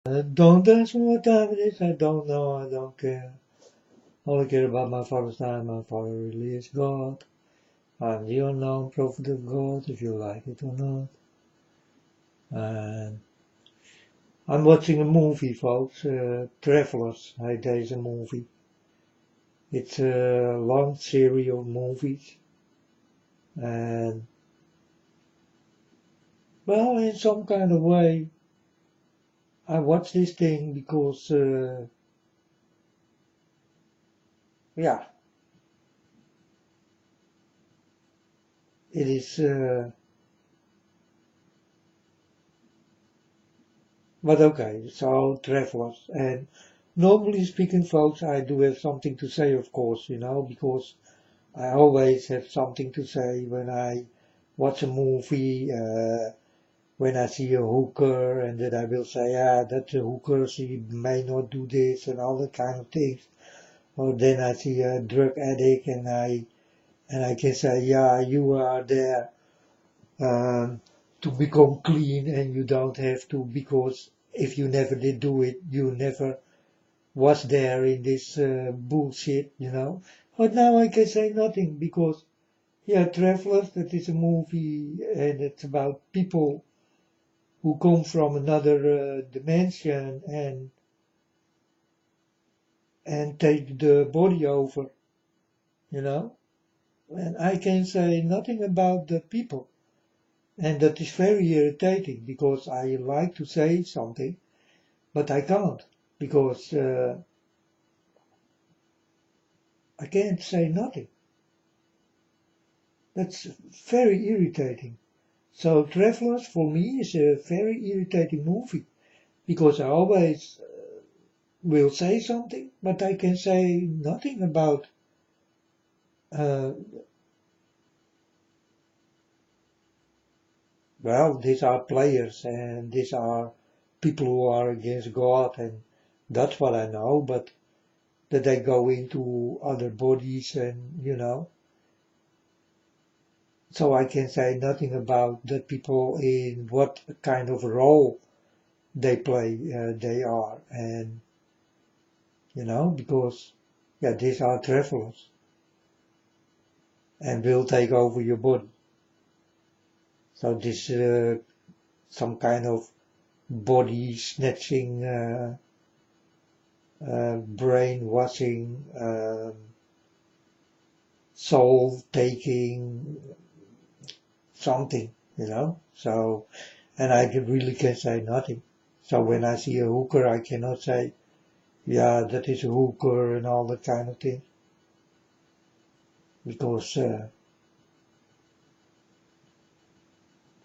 Don't ask me what time it is, I don't know, I don't care. All I care about my Father's time, my Father really is God. I'm the unknown prophet of God, if you like it or not. And I'm watching a movie, folks, Travelers, there's a movie. It's a long series of movies. And, well, in some kind of way, I watch this thing because, yeah, it is, but okay, so Travelers. And normally speaking, folks, I do have something to say, of course, because I always have something to say when I watch a movie, when I see a hooker, and that I will say, that's a hooker, she may not do this, and all that kind of things. Or then I see a drug addict, and I can say, yeah, you are there um, to become clean, and you don't have to, because if you never did do it, you never was there in this bullshit. But now I can say nothing because, yeah, Travelers, that is a movie, and it's about people who come from another dimension and take the body over, you know. And I can say nothing about the people. And that is very irritating because I like to say something, but I can't because I can't say nothing. That's very irritating. So Travelers for me is a very irritating movie because I always will say something, but I can say nothing about uh, well, these are players and these are people who are against God, and that's what I know, but that they go into other bodies and. So I can say nothing about the people in what kind of role they play, they are, and because yeah, these are travelers and will take over your body. So this some kind of body snatching, brainwashing, soul taking something. So, and I really can say nothing. So when I see a hooker, I cannot say, yeah, that is a hooker and all that kind of thing. Because, and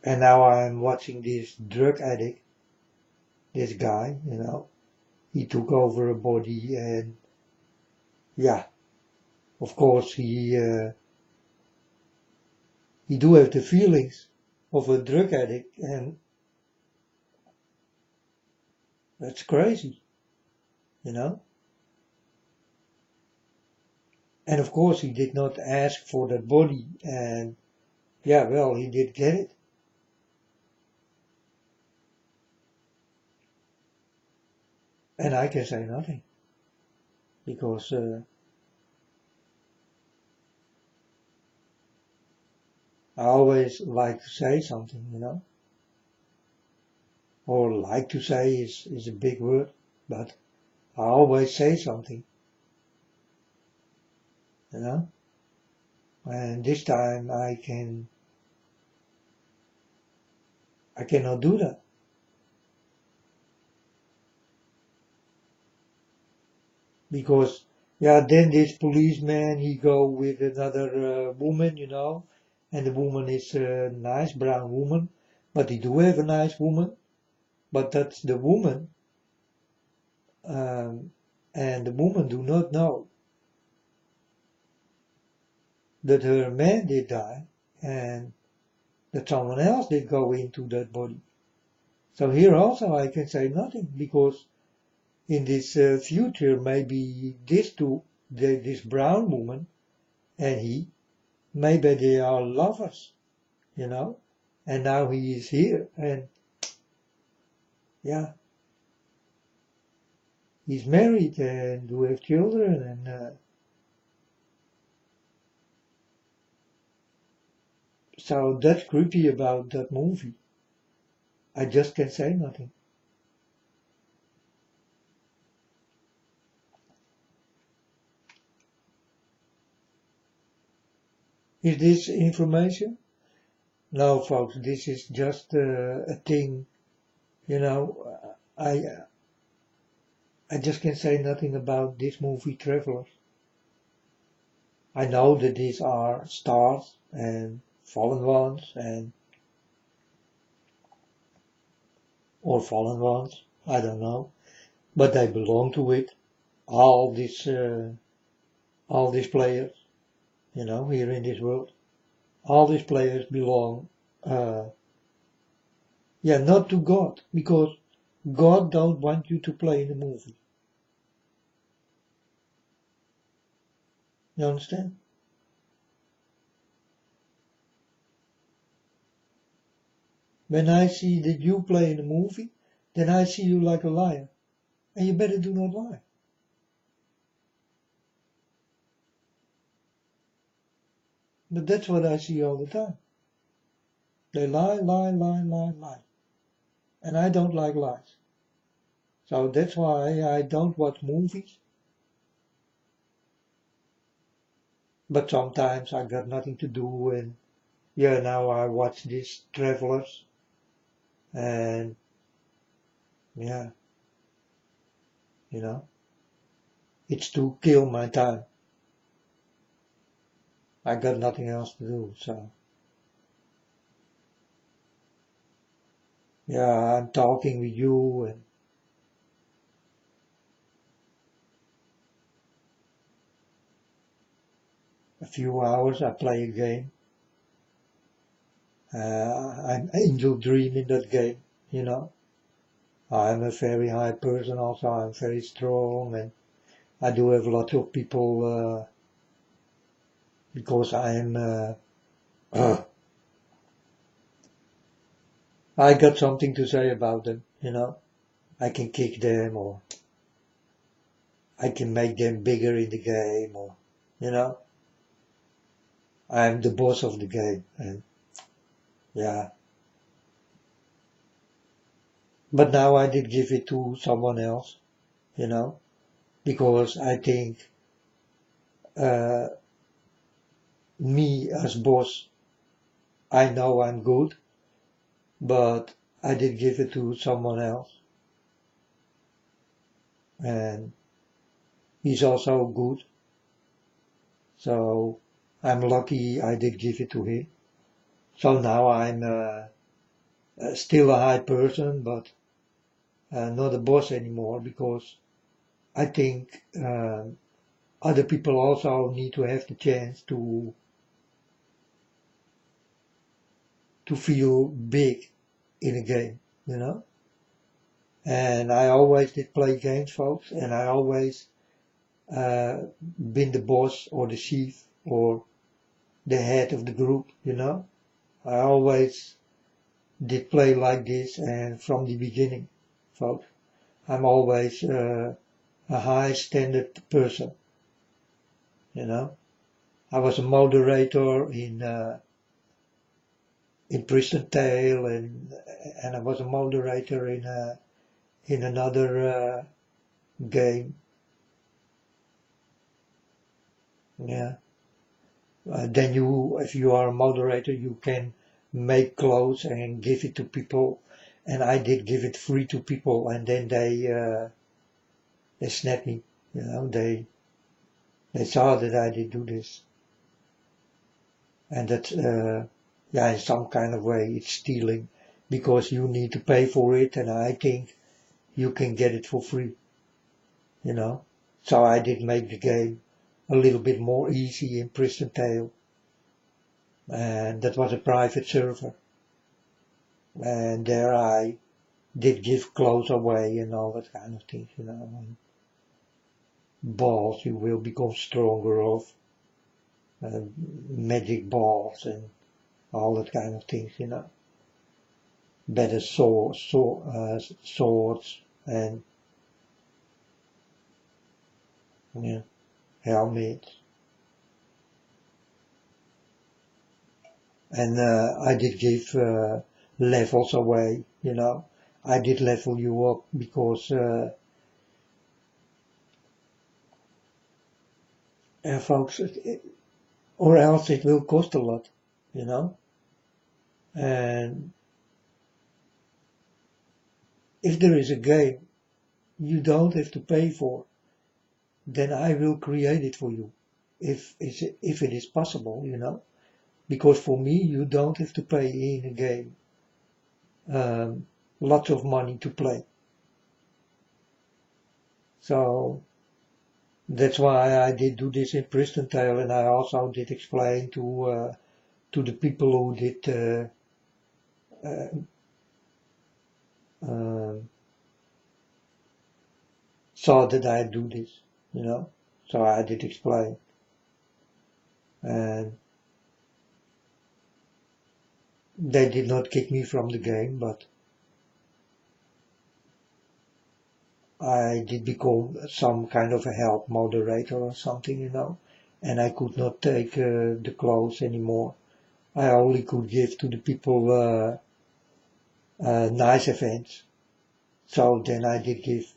now I'm watching this drug addict, this guy, he took over a body and, yeah, of course he do have the feelings of a drug addict, and that's crazy. And of course he did not ask for that body, and yeah, well, he did get it. And I can say nothing because I always like to say something. Or like to say is a big word, but I always say something. And this time I cannot do that because, yeah, then this policeman, he go with another woman, and the woman is a nice brown woman, but he do have a nice woman, but that's the woman, um, and the woman do not know that her man did die and that someone else did go into that body. So here also I can say nothing because in this future maybe this brown woman and he, maybe they are lovers, and now he is here and yeah, he's married and do have children, and so that's creepy about that movie. I just can't say nothing. Is this information? No, folks, this is just a thing. You know, I just can say nothing about this movie, Travelers. I know that these are stars and fallen ones or fallen ones. I don't know, but they belong to it. All these players, here in this world, all these players belong, uh, not to God, because God don't want you to play in the movie. You understand? When I see that you play in a movie, then I see you like a liar. And you better do not lie. But that's what I see all the time. They lie, lie, lie, lie, lie. And I don't like lies. So that's why I don't watch movies. But sometimes I got nothing to do, and now I watch these Travelers. And yeah, it's to kill my time. I got nothing else to do, so yeah, I'm talking with you, and a few hours I play a game. I'm angel dream in that game, I'm a very high person also, I'm very strong, and I do have lots of people, because I'm, I got something to say about them, I can kick them, or I can make them bigger in the game, or, I'm the boss of the game, and yeah. But now I did give it to someone else, because I think, uh, me as boss, I know I'm good, but I did give it to someone else, and he's also good, so I'm lucky I did give it to him. So now I'm still a high person, but not a boss anymore, because I think other people also need to have the chance to feel big in a game, And I always did play games, folks, and I always been the boss or the chief or the head of the group, I always did play like this, and from the beginning, folks, I'm always a high standard person, I was a moderator in pristontale, and I was a moderator in another game. Yeah. Then if you are a moderator, you can make clothes and give it to people. And I did give it free to people, and then they snapped me. They saw that I did do this, and that in some kind of way it's stealing, because you need to pay for it, and I think you can get it for free. So I did make the game a little bit more easy in pristontale, and that was a private server, and there I did give clothes away and all that kind of things, and balls you will become stronger of, magic balls and all that kind of things, better swords, and yeah, helmets. And I did give levels away, you know. I did level you up because folks, or else it will cost a lot, you know. And if there is a game you don't have to pay for, then I will create it for you, if it is possible, you know. Because for me, you don't have to pay in a game lots of money to play. So that's why I did do this in pristontale, and I also did explain to the people who did uh, uh, saw that I do this, you know. So I did explain, and they did not kick me from the game, but I did become some kind of a help moderator or something, you know, and I could not take the clothes anymore. I only could give to the people nice events. So then I did give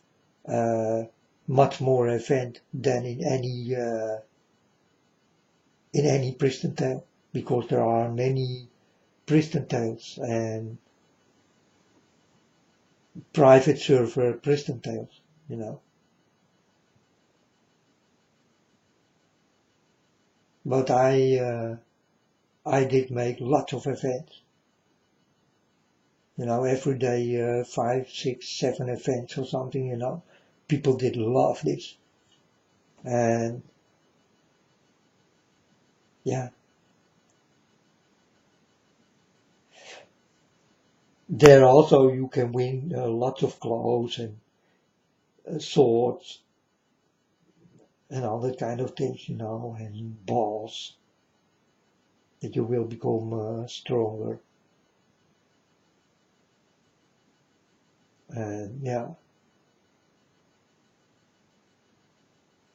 much more event than in any pristontale, because there are many pristontales and private server pristontales, you know. But I did make lots of events, you know, every day 5, 6, 7 events or something, you know. People did love this, and yeah. There also you can win lots of clothes and swords and all that kind of things, you know, and balls that you will become stronger. And yeah,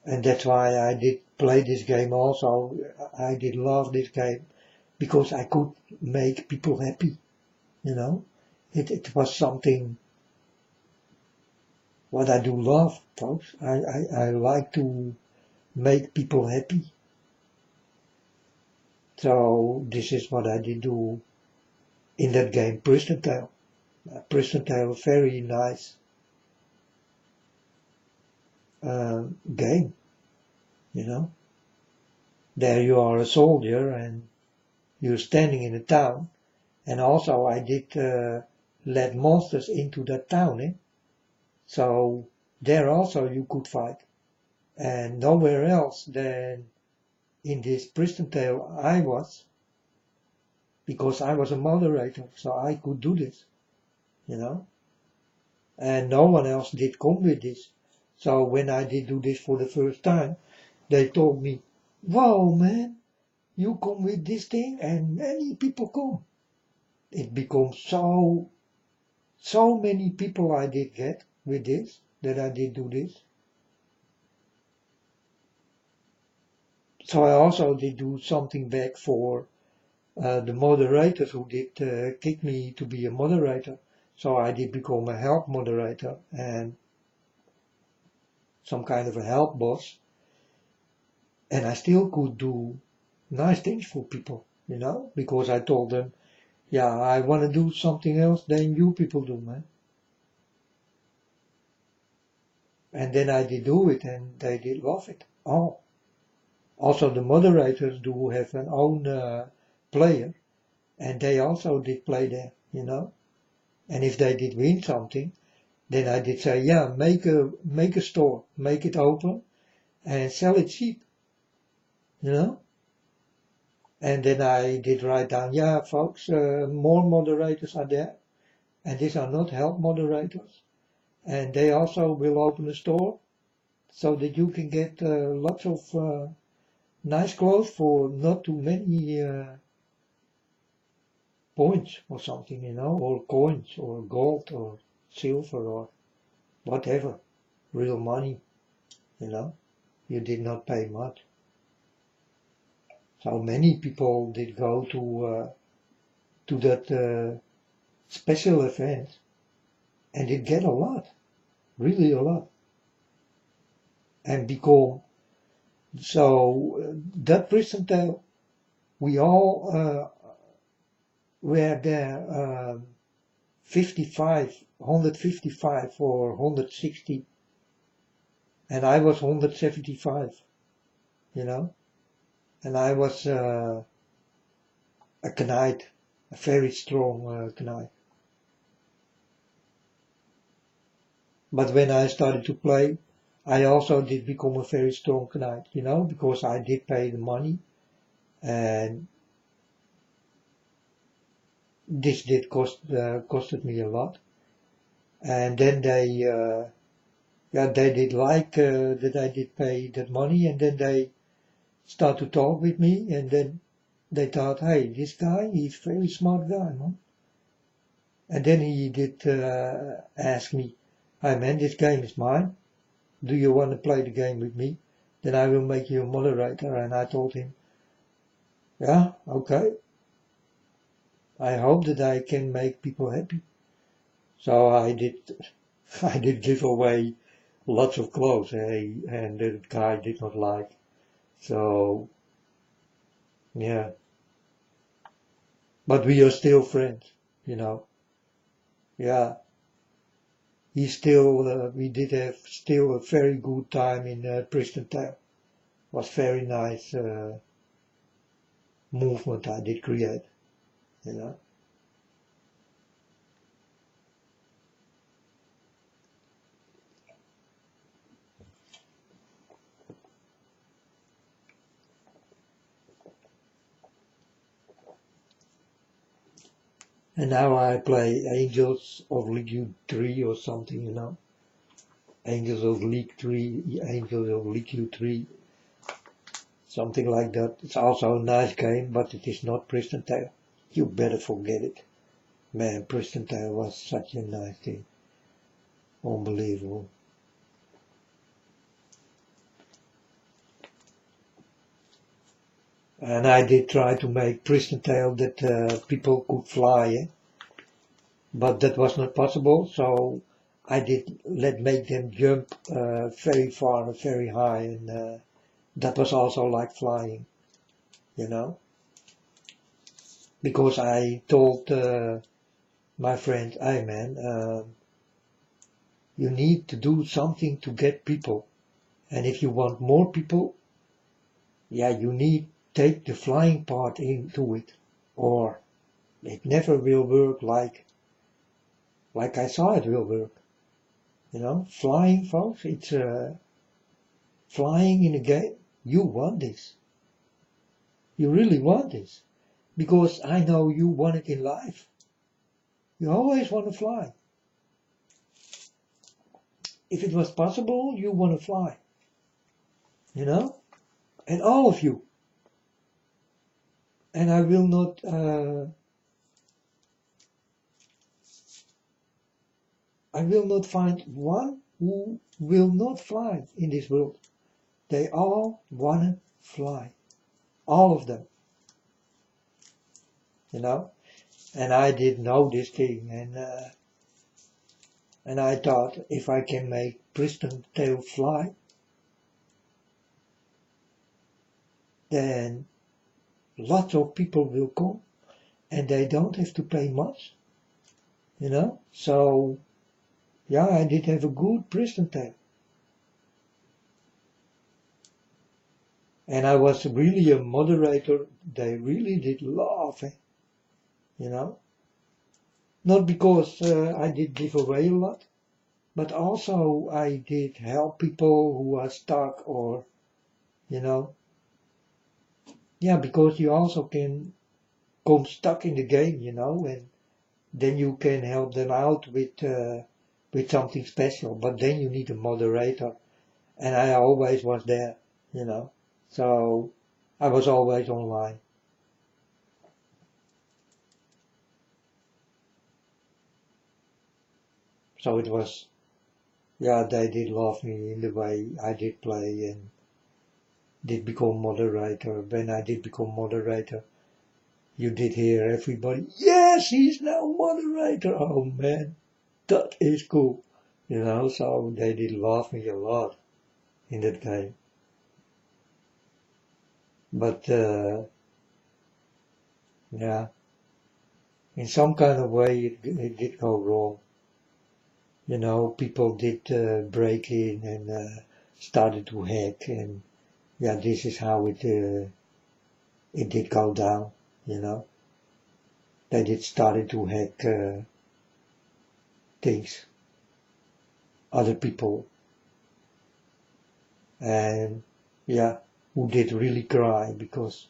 and that's why I did play this game also. I did love this game because I could make people happy, you know. It was something what I do love, folks. I like to make people happy. So this is what I did do in that game, Pristontale. Pristontale, very nice game, you know. There you are a soldier and you're standing in a town, and also I did let monsters into that town, eh? So there also you could fight, and nowhere else than in this pristontale I was, because I was a moderator, so I could do this, you know. And no one else did come with this. So when I did do this for the first time, they told me, "Wow, man, you come with this thing and many people come." It becomes so many people I did get with this, that I did do this. So I also did do something back for the moderators who did kick me to be a moderator. So I did become a help moderator and some kind of a help boss. And I still could do nice things for people, you know, because I told them, yeah, I want to do something else than you people do, man. And then I did do it and they did love it. Oh, also the moderators do have an own player, and they also did play there, you know. And if they did win something, then I did say, yeah, make a store, make it open and sell it cheap, you know. And then I did write down, yeah, folks, more moderators are there, and these are not help moderators, and they also will open a store so that you can get lots of nice clothes for not too many points or something, you know, or coins or gold or silver or whatever, real money, you know. you did not pay much. So many people did go to that special event and did get a lot, really a lot, and become so that percentile we all were there 55, 155 or 160, and I was 175, you know, and I was a knight, a very strong knight. But when I started to play, I also did become a very strong knight, you know, because I did pay the money, and this did costed me a lot. And then they did like that I did pay that money, and then they start to talk with me, and then they thought, hey, this guy, he's a very smart guy, man. And then he did ask me, hey man, this game is mine. Do you want to play the game with me? Then I will make you a moderator. And I told him, yeah, okay. I hope that I can make people happy. So I did give away lots of clothes, and the guy did not like. So, yeah. But we are still friends, you know. Yeah. We did have still a very good time in pristontale. Was very nice movement I did create, you know. And now I play Angels of League 3 or something, you know. Angels of League 3, Angels of League 3, something like that. It's also a nice game, but it is not pristontale. You better forget it. Man, pristontale was such a nice thing. Unbelievable. And I did try to make pristontale that people could fly, but that was not possible, so I did make them jump very far and very high, and that was also like flying, you know, because I told my friend, hey man, you need to do something to get people, and if you want more people, yeah, you need take the flying part into it, or it never will work like I saw it will work, you know. Flying, folks, it's flying in a game. You want this, you really want this, because I know you want it in life. You always want to fly. If it was possible, you want to fly, you know, and all of you. And I will not find one who will not fly in this world. They all wanna fly, all of them, you know. And I did know this thing, and I thought if I can make pristontale fly, then lots of people will come, and they don't have to pay much, you know. So yeah, I did have a good pristontale. And I was really a moderator. They really did love it, you know. Not because I did give away a lot, but also I did help people who are stuck, or, you know. Yeah, because you also can come stuck in the game, you know, and then you can help them out with something special. But then you need a moderator, and I always was there, you know. So I was always online. So it was, yeah, they did love me in the way I did play, did become moderator. When I did become moderator, you did hear everybody, yes, he's now moderator. Oh man, that is cool. So they did love me a lot in that game. But, yeah, in some kind of way it did go wrong. People did break in and started to hack, and yeah, this is how it did go down. They did started to hack things, other people, and yeah, who did really cry because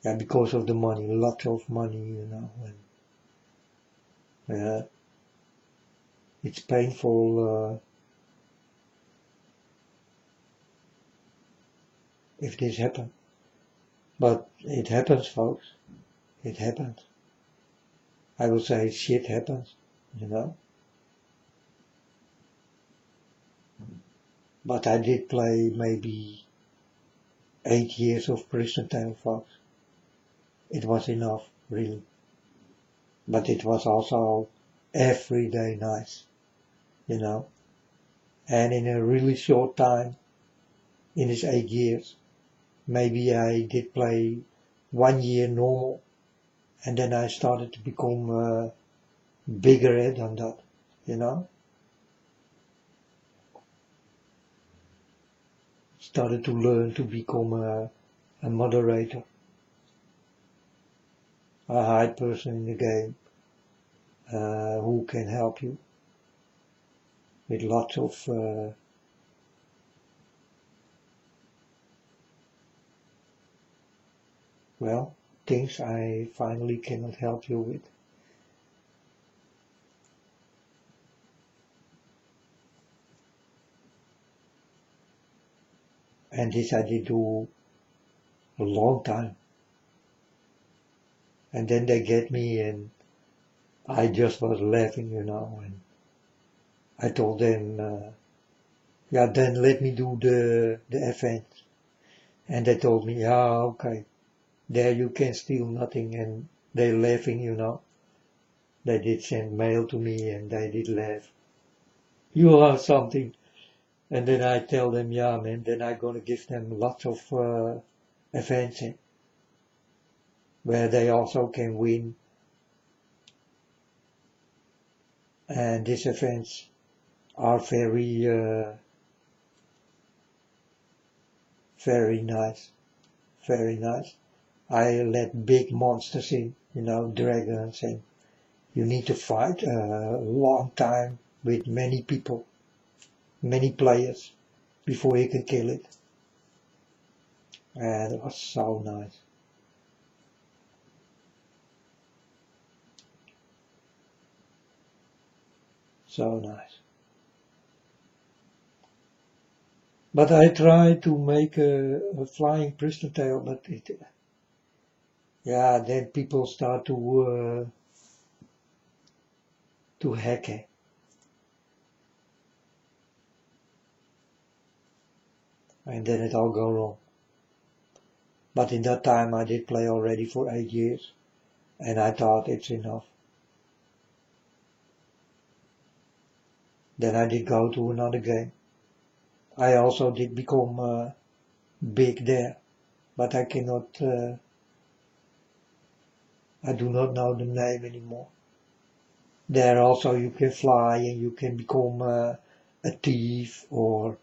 of the money, lots of money, and it's painful if this happens. But it happens, folks. It happens. I will say shit happens, But I did play maybe 8 years of pristontale, folks. It was enough, really. But it was also every day nice, And in a really short time, in these 8 years, maybe I did play 1 year normal, and then I started to become bigger than that, Started to learn to become a moderator, a high person in the game, who can help you with lots of things I finally cannot help you with. And this I did do a long time. And then they get me, and I just was laughing, and I told them, then let me do the event. And they told me, okay, there you can steal nothing, and they laughing, They did send mail to me, and they did laugh. You are something. And then I tell them, man, then I'm gonna give them lots of events where they also can win. And these events are very, very nice. Very nice. I let big monsters in, dragons, and you need to fight a long time with many people, many players, before you can kill it. And it was so nice. So nice. But I tried to make a flying pristontale, but then people start to hack it. And then it all go wrong. But in that time I did play already for 8 years, and I thought it's enough. Then I did go to another game. I also did become big there, but I cannot, I do not know the name anymore. There also you can fly, and you can become a thief, or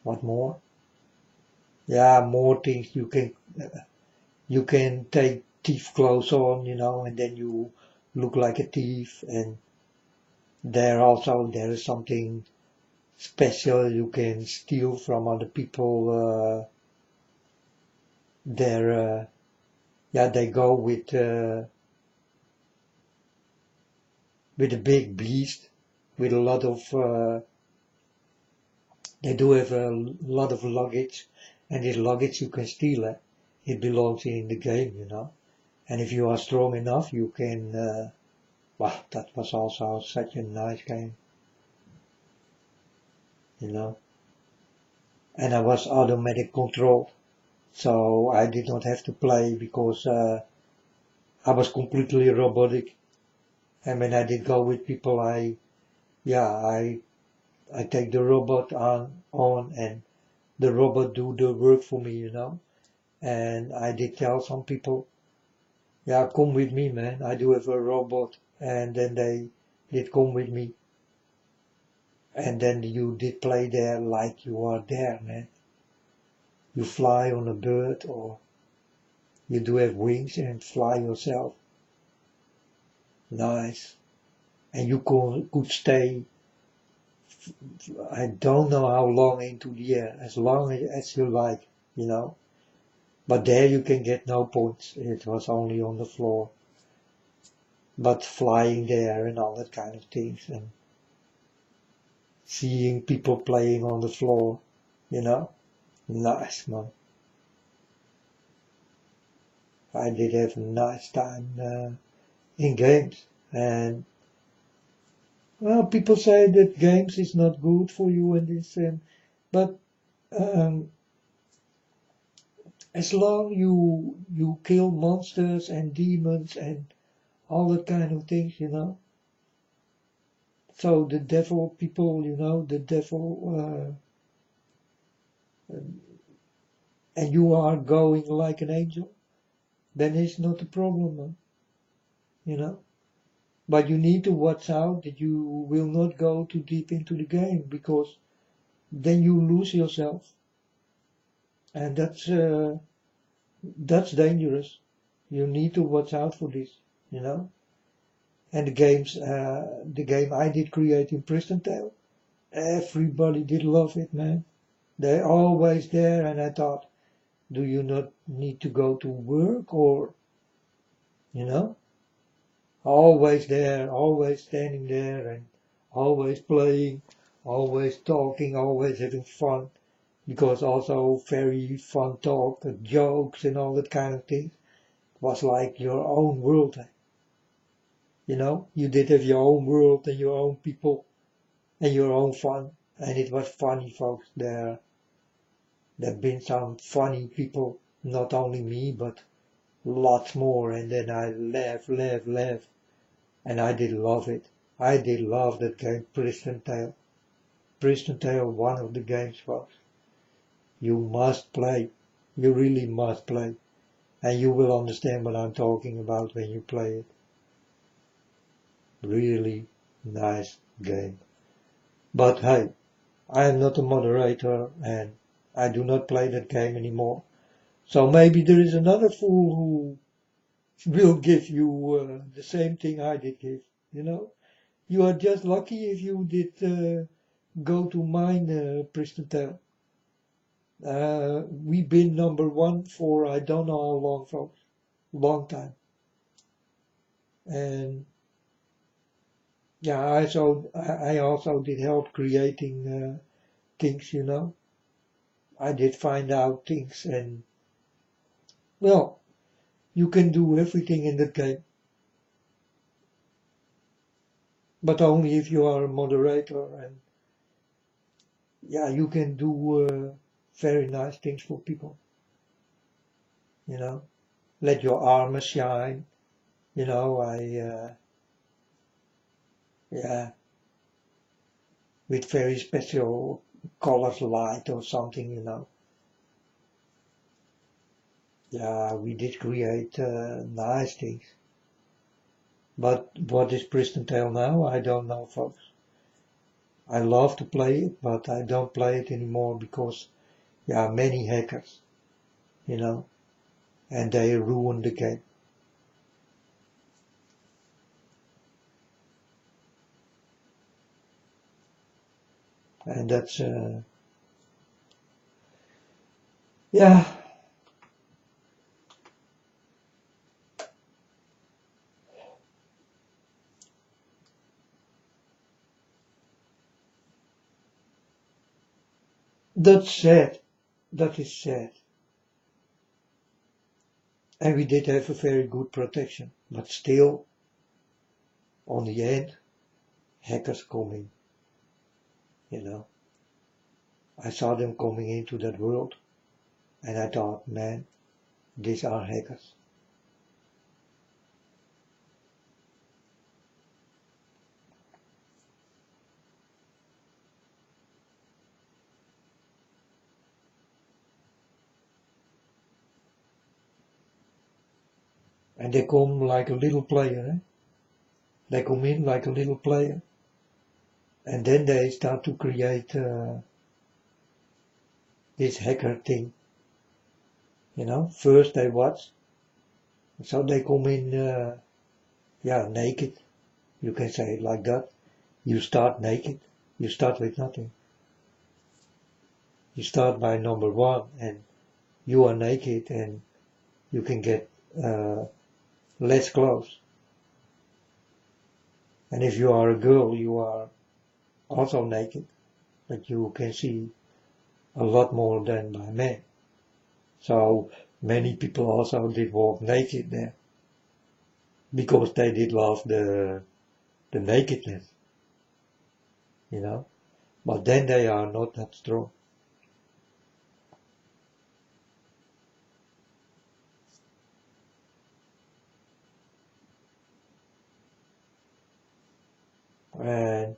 what more? More things. You can take thief clothes on, and then you look like a thief. And there is something special you can steal from other people. They go with a big beast, with a lot of, they do have a lot of luggage, and this luggage you can steal it. It belongs in the game, And if you are strong enough, you can, that was also such a nice game. you know, and I was automatic control, so I did not have to play because I was completely robotic. And when I did go with people, yeah, I take the robot on and the robot do the work for me, you know. And I did tell some people, yeah, come with me, man. I do have a robot. And then they did come with me. And then you did play there like you are there, man. You fly on a bird or you do have wings and fly yourself. Nice. And you could stay, I don't know how long into the air, as long as you like, you know. But there you can get no points. It was only on the floor. But flying there and all that kind of things and seeing people playing on the floor, you know. Nice, man. I did have a nice time in games. And, well, people say that games is not good for you and this, but um, as long you kill monsters and demons and all that kind of things, you know. So the devil people, you know, the devil, and you are going like an angel, then it's not a problem, man, you know. But you need to watch out that you will not go too deep into the game because then you lose yourself, and that's dangerous. You need to watch out for this, you know. And the game I did create in pristontale, everybody did love it, man. They're always there, and I thought, do you not need to go to work or, you know, always there, always standing there and always playing, always talking, always having fun, because also very fun talk, jokes and all that kind of things. It was like your own world, you know, you did have your own world and your own people and your own fun, and it was funny, folks. There've been some funny people, not only me, but lots more, and then I laugh, and I did love it. I did love that game, Pristontale. Pristontale, one of the games, folks. You must play. You really must play. And you will understand what I'm talking about when you play it. Really nice game. But hey, I am not a moderator and I do not play that game anymore. So maybe there is another fool who will give you the same thing I did give, you know. You are just lucky if you did go to mine, Pristontale. We've been number one for I don't know how long, folks. Long time. And yeah, I also did help creating things, you know. I did find out things and, well, you can do everything in that game. But only if you are a moderator and, yeah, you can do very nice things for people, you know. Let your armor shine, you know, yeah, with very special colors light or something, you know. Yeah, we did create nice things. But what is Pristontale now? I don't know, folks. I love to play it, but I don't play it anymore because, yeah, many hackers, you know, and they ruin the game. And that's, yeah, that's sad. That is sad. And we did have a very good protection, but still, on the end, hackers come in, you know. I saw them coming into that world, and I thought, man, these are hackers. And they come like a little player, eh? They come in like a little player, and then they start to create this hacker thing. First they watch, so they come in, naked. You can say it like that. You start naked. You start with nothing. You start by number one, and you are naked, and you can get less clothes. And if you are a girl, you are also naked, but you can see a lot more than by men. So many people also did walk naked there because they did love the nakedness, but then they are not that strong. And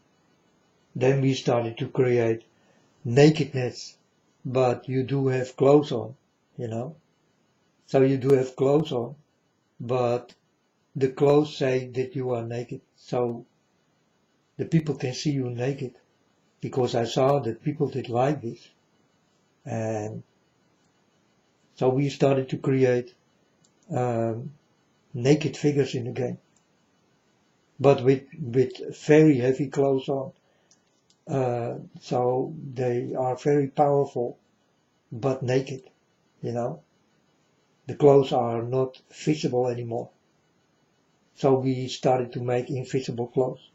then we started to create nakedness, but you do have clothes on, So you do have clothes on, but the clothes say that you are naked. So the people can see you naked, because I saw that people did like this. And so we started to create naked figures in the game, but with very heavy clothes on. So they are very powerful, but naked, The clothes are not visible anymore. So we started to make invisible clothes.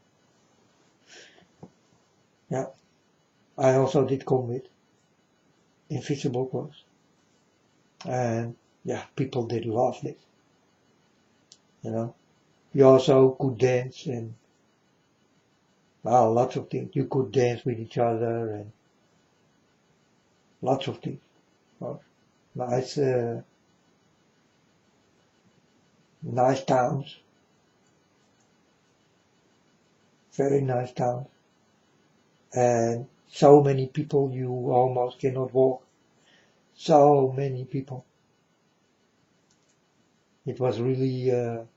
Yeah, I also did come with invisible clothes. And yeah, people did love this, You also could dance and lots of things. You could dance with each other and lots of things. Well, nice, nice towns. Very nice towns. And so many people you almost cannot walk. So many people. It was really, and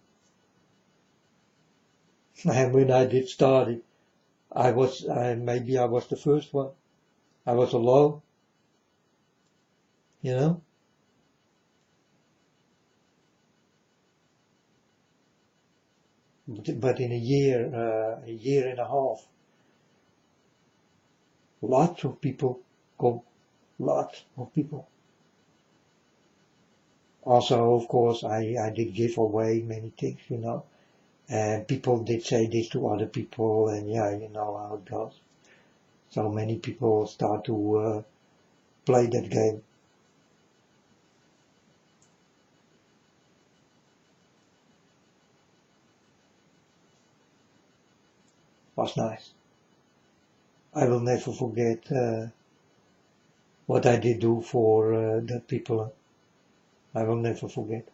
when I did start it, maybe I was the first one. I was alone, But in a year and a half, lots of people come, lots of people. Also, of course, I did give away many things, and people did say this to other people, and yeah, you know how it goes. So many people start to play that game. Was nice. I will never forget what I did do for the people. I will never forget.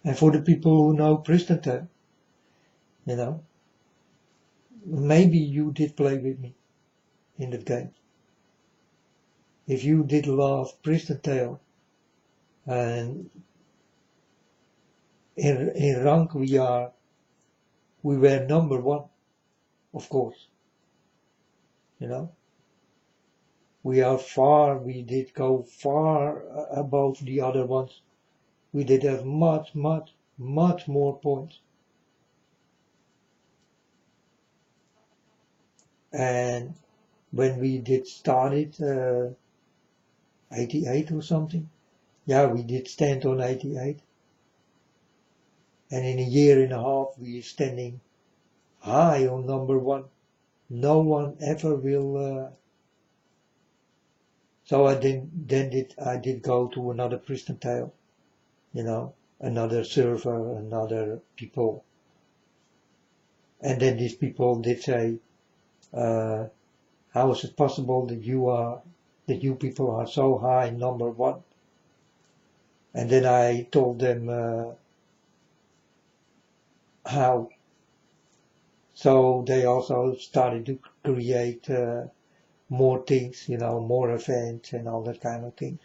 And for the people who know pristontale, maybe you did play with me in that game. If you did love pristontale, and in rank we were number one, of course, we did go far above the other ones. We did have much, much, much more points. And when we did start it, 88 or something, yeah, we did stand on 88. And in a year and a half, we are standing high on number one. No one ever will. So I did go to another pristontale, another server, another people. And then these people did say, How is it possible that you people are so high number one? And then I told them how. So they also started to create more things, more events and all that kind of things.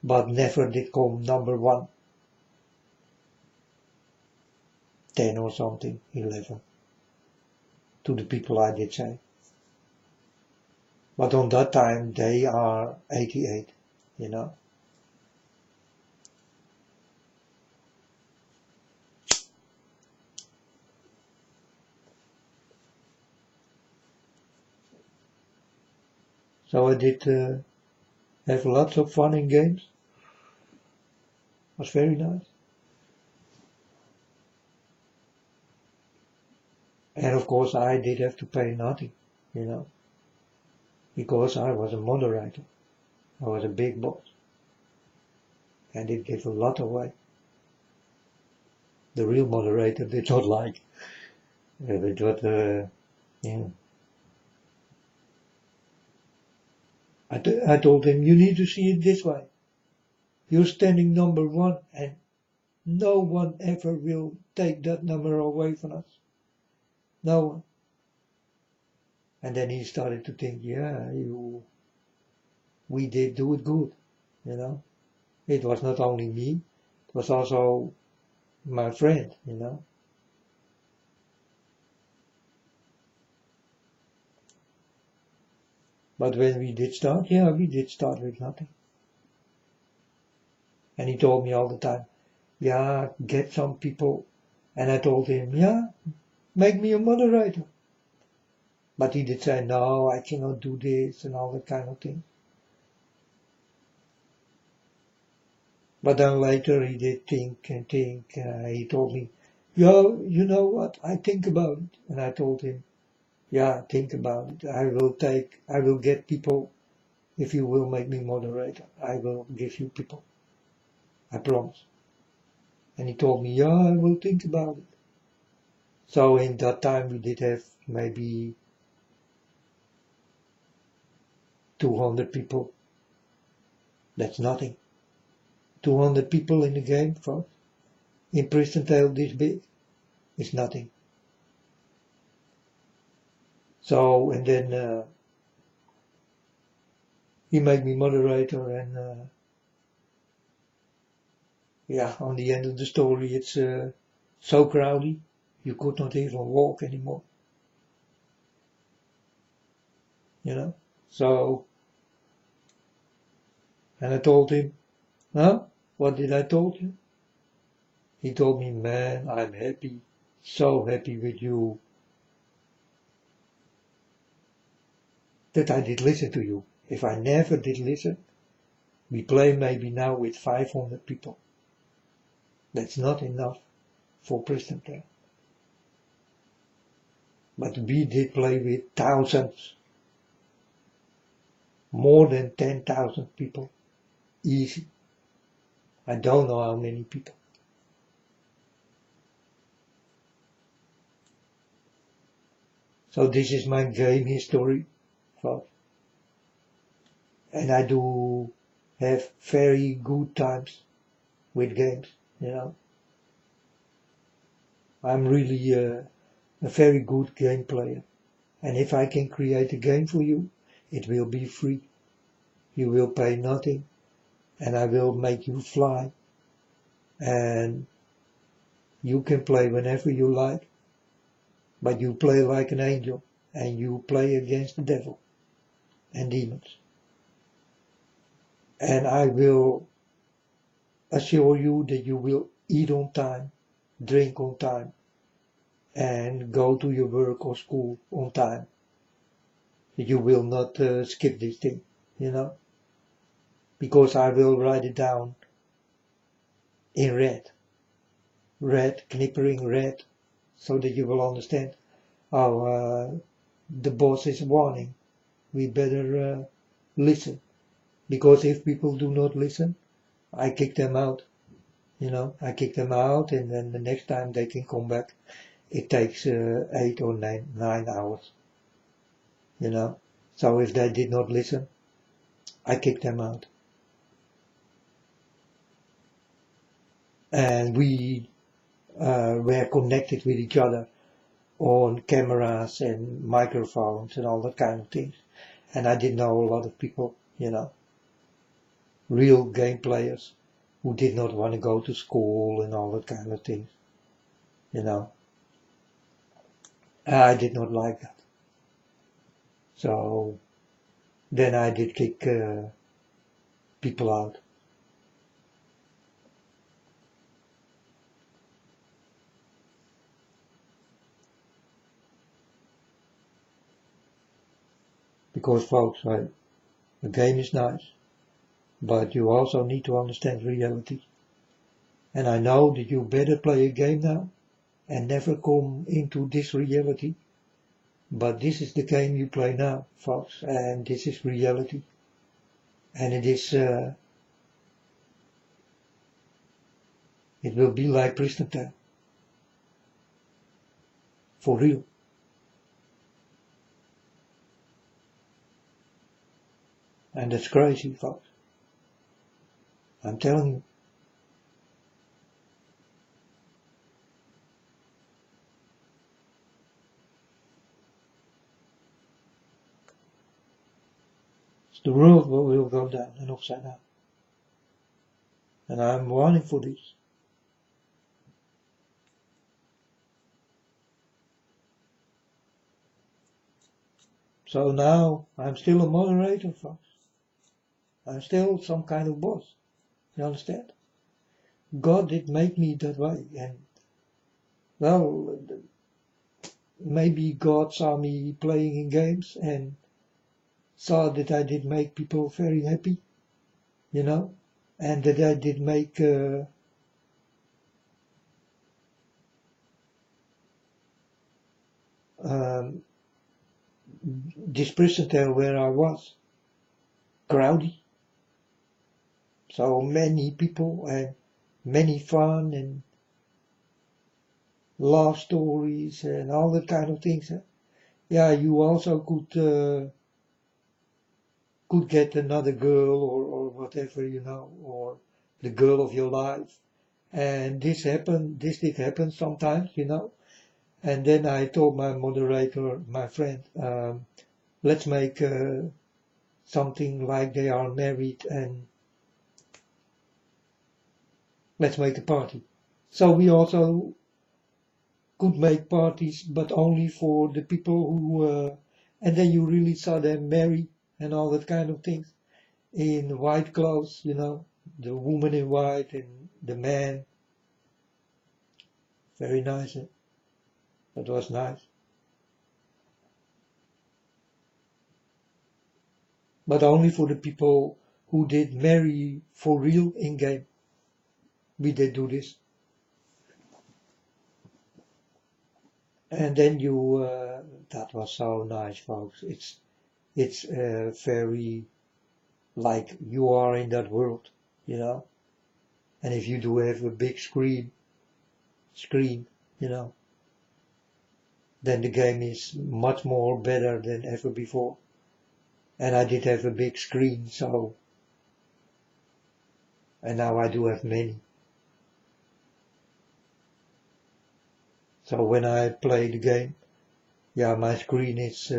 But never did come number one, 10 or something, 11, to the people I did say. But on that time they are 88, you know. So I did have lots of fun in games. It was very nice. And of course I did have to pay nothing, because I was a moderator. I was a big boss. And it gave a lot away. The real moderator did not like it, but I told him, you need to see it this way. You're standing number one and no one ever will take that number away from us. No one. And then he started to think, we did do it good, It was not only me, it was also my friend, But when we did start, we did start with nothing. And he told me all the time, get some people. And I told him, make me a moderator. But he did say, no, I cannot do this and all that kind of thing. But then later he did think and think. He told me, you know what, I think about it. And I told him, think about it. I will get people. If you will make me moderator, I will give you people. I promise. And he told me, I will think about it. So in that time we did have maybe 200 people. That's nothing. 200 people in the game, folks. In pristontale this big is nothing. So, and then he made me moderator, and on the end of the story it's so crowded you could not even walk anymore. So, and I told him, what did I told you? He told me, man, I'm happy, so happy with you, that I did listen to you. If I never did listen, we play maybe now with 500 people. That's not enough for pristontale. But we did play with thousands, more than 10,000 people, easy. I don't know how many people. So this is my game history, folks. And I do have very good times with games, I'm really a very good game player. And if I can create a game for you, it will be free. You will pay nothing, and I will make you fly. And you can play whenever you like, but you play like an angel, and you play against the devil and demons. And I will assure you that you will eat on time, drink on time, and go to your work or school on time. You will not skip this thing, because I will write it down in red, knippering red, so that you will understand. The boss is warning. We better listen, because if people do not listen, I kick them out. I kick them out, and then the next time they can come back, it takes 8 or 9 hours. So if they did not listen, I kicked them out. And we were connected with each other on cameras and microphones and all that kind of things. And I did know a lot of people, real game players who did not want to go to school and all that kind of things, I did not like that. So then I did kick people out. Because folks, the game is nice, but you also need to understand reality. And I know that you better play a game now and never come into this reality. But this is the game you play now, folks, and this is reality. And it will be like pristontale. For real. And that's crazy, folks. I'm telling you. The world will go down and upside down. And I'm warning for this. So now I'm still a moderator, folks. I'm still some kind of boss. You understand? God did make me that way. And, well, maybe God saw me playing in games and saw that I did make people very happy, and that I did make this pristontale where I was crowdy. So many people and many fun and love stories and all that kind of things. Yeah, you also could get another girl or whatever, or the girl of your life. And this did happen sometimes, And then I told my moderator, my friend, let's make something like they are married and let's make a party. So we also could make parties, but only for the people who, and then you really saw them marry and all that kind of things in white clothes, the woman in white and the man. Very nice. That was nice. But only for the people who did marry for real in game. We did do this. And then that was so nice, folks. It's very like you are in that world, And if you do have a big screen, then the game is much more better than ever before. And I did have a big screen, and now I do have many. So when I play the game, my screen is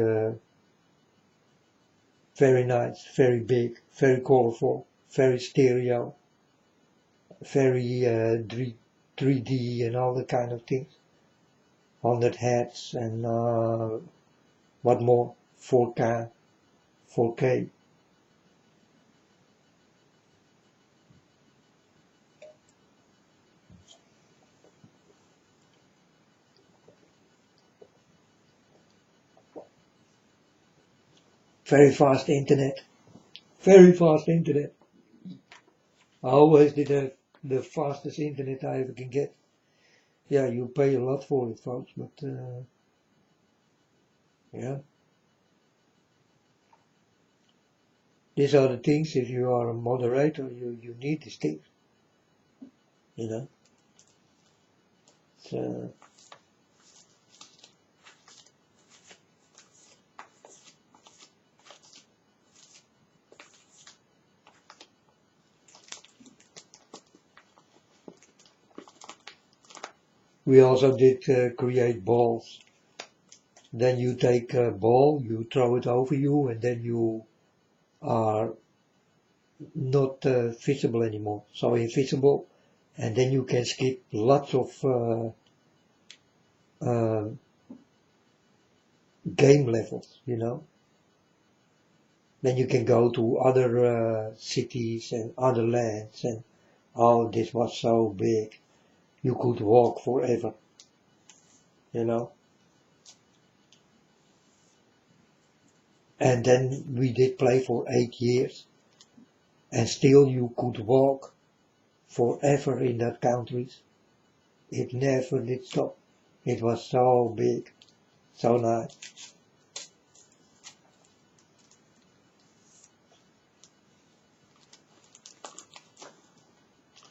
very nice, very big, very colorful, very stereo, very 3D and all that kind of things. 100 Hz and what more? 4K, 4K. Very fast internet. Very fast internet. I always did have the fastest internet I ever can get. Yeah, you pay a lot for it, folks, but yeah. These are the things, if you are a moderator, you need these things, So, We also did create balls. Then you take a ball, you throw it over you, and then you are not visible anymore. So invisible, and then you can skip lots of uh, game levels, Then you can go to other cities and other lands, and oh, this was so big. You could walk forever, you know. And then we did play for 8 years, and still you could walk forever in that countries. It never did stop. It was so big, so nice.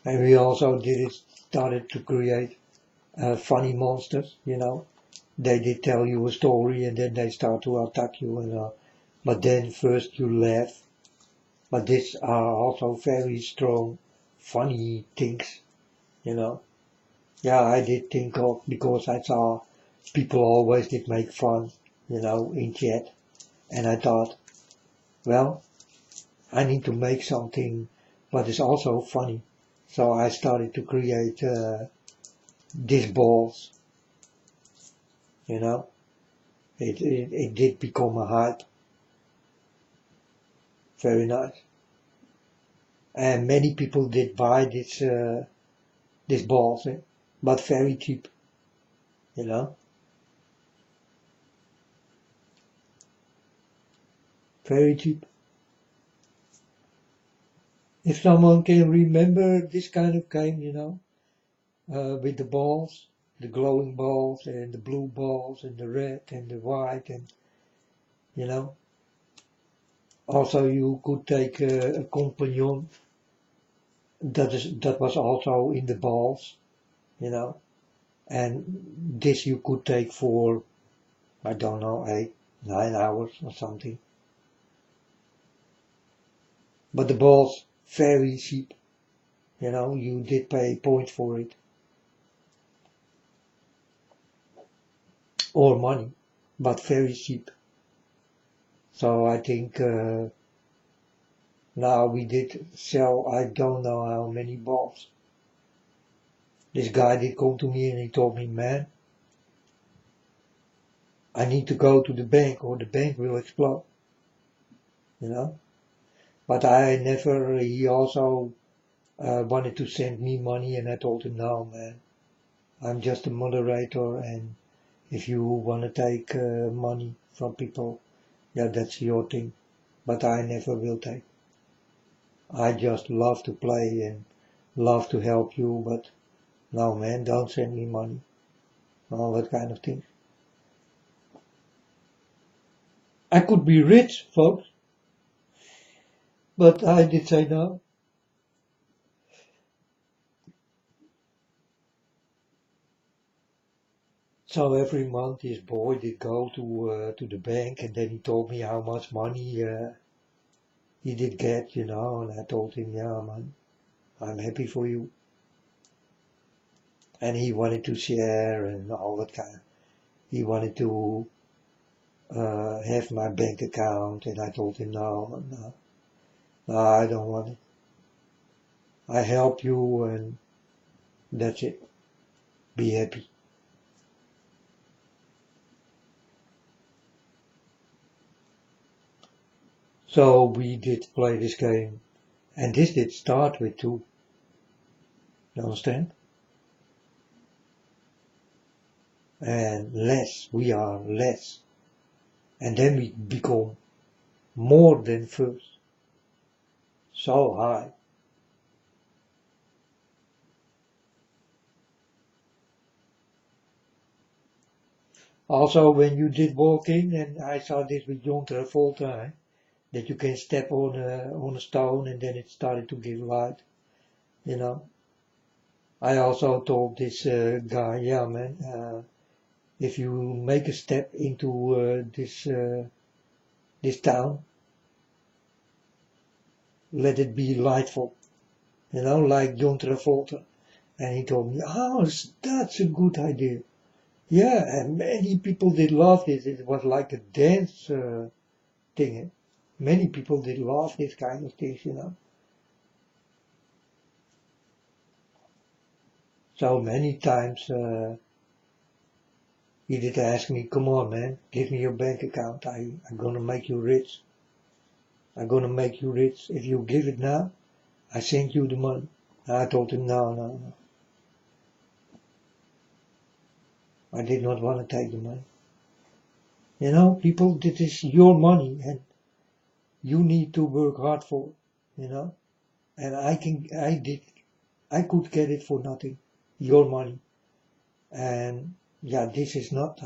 And we also started to create funny monsters, They did tell you a story and then they start to attack you, but then first you laugh. But these are also very strong, funny things, Yeah, I did think of, because I saw people always did make fun, in chat. And I thought, well, I need to make something, but it's also funny. So I started to create these balls, It did become a hype. Very nice. And many people did buy these balls, but very cheap, very cheap. If someone can remember this kind of game, with the balls, the glowing balls and the blue balls and the red and the white, and you know. Also, you could take a companion that was also in the balls, and this you could take for, I don't know, 8, 9 hours or something. But the balls very cheap, you did pay points for it, or money, but very cheap. So I think now we did sell, I don't know how many balls. This guy did come to me and he told me, man, I need to go to the bank or the bank will explode, But I never, he also wanted to send me money, and I told him, no, man, I'm just a moderator, and if you want to take money from people, yeah, that's your thing, but I never will take. I just love to play and love to help you, but no, man, don't send me money, all that kind of thing. I could be rich, folks, but I did say no. So every month this boy did go to the bank, and then he told me how much money he did get, and I told him, yeah, man, I'm happy for you. And he wanted to share and all that kind. He wanted to have my bank account, and I told him, no, I don't want it. I help you, and that's it. Be happy. So we did play this game, and this did start with 2. You understand? And less, we are less. And then we become more than first. So high. Also, when you did walking, and I saw this with John Travolta, that you can step on a stone and then it started to give light, I also told this guy, yeah, man, if you make a step into this town, let it be lightful, like John Travolta. And he told me, oh, that's a good idea. Yeah, and many people did love this. It was like a dance thing. Many people did love this kind of things. So many times he did ask me, come on man, give me your bank account. I'm gonna make you rich. I'm gonna make you rich. If you give it now, I send you the money. And I told him, no, no, no. I did not want to take the money. People, this is your money and you need to work hard for it. And I could get it for nothing. Your money. And yeah, this is not,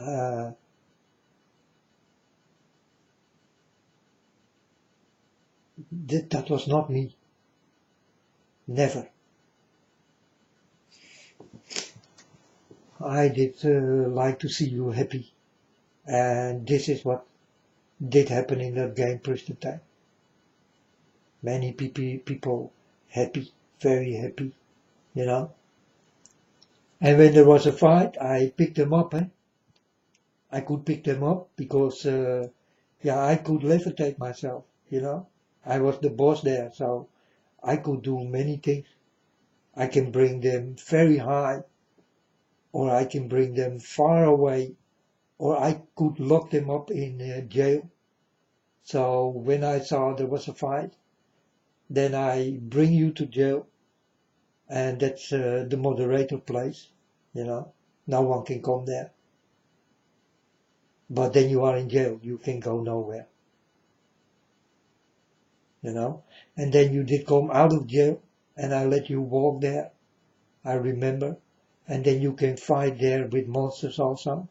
that was not me. Never. I did like to see you happy. And this is what did happen in that game, pristontale. Many people happy, very happy. And when there was a fight, I picked them up. I could pick them up because, I could levitate myself. I was the boss there, so I could do many things. I can bring them very high, or I can bring them far away, or I could lock them up in jail. So when I saw there was a fight, then I bring you to jail, and that's the moderator place. No one can come there. But then you are in jail, you can go nowhere. And then you did come out of jail, and I let you walk there, I remember. And then you can fight there with monsters also,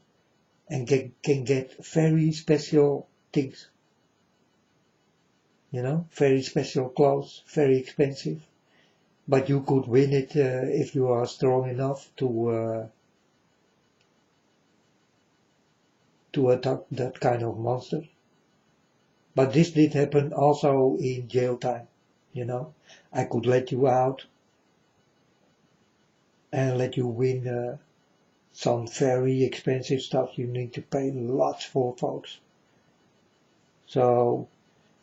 and can get very special things. Very special clothes, very expensive. But you could win it if you are strong enough to attack that kind of monster. But this did happen also in jail time. I could let you out and let you win some very expensive stuff you need to pay lots for, folks. So,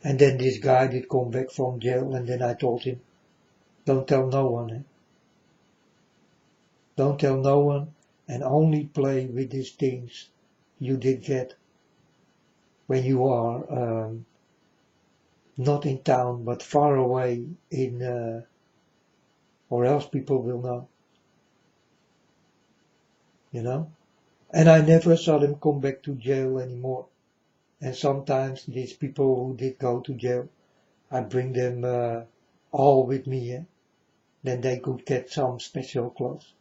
and then this guy did come back from jail, and then I told him, don't tell no one. Don't tell no one, and only play with these things you did get when you are not in town but far away or else people will know. And I never saw them come back to jail anymore. And sometimes these people who did go to jail, I bring them all with me. Then they could get some special clothes.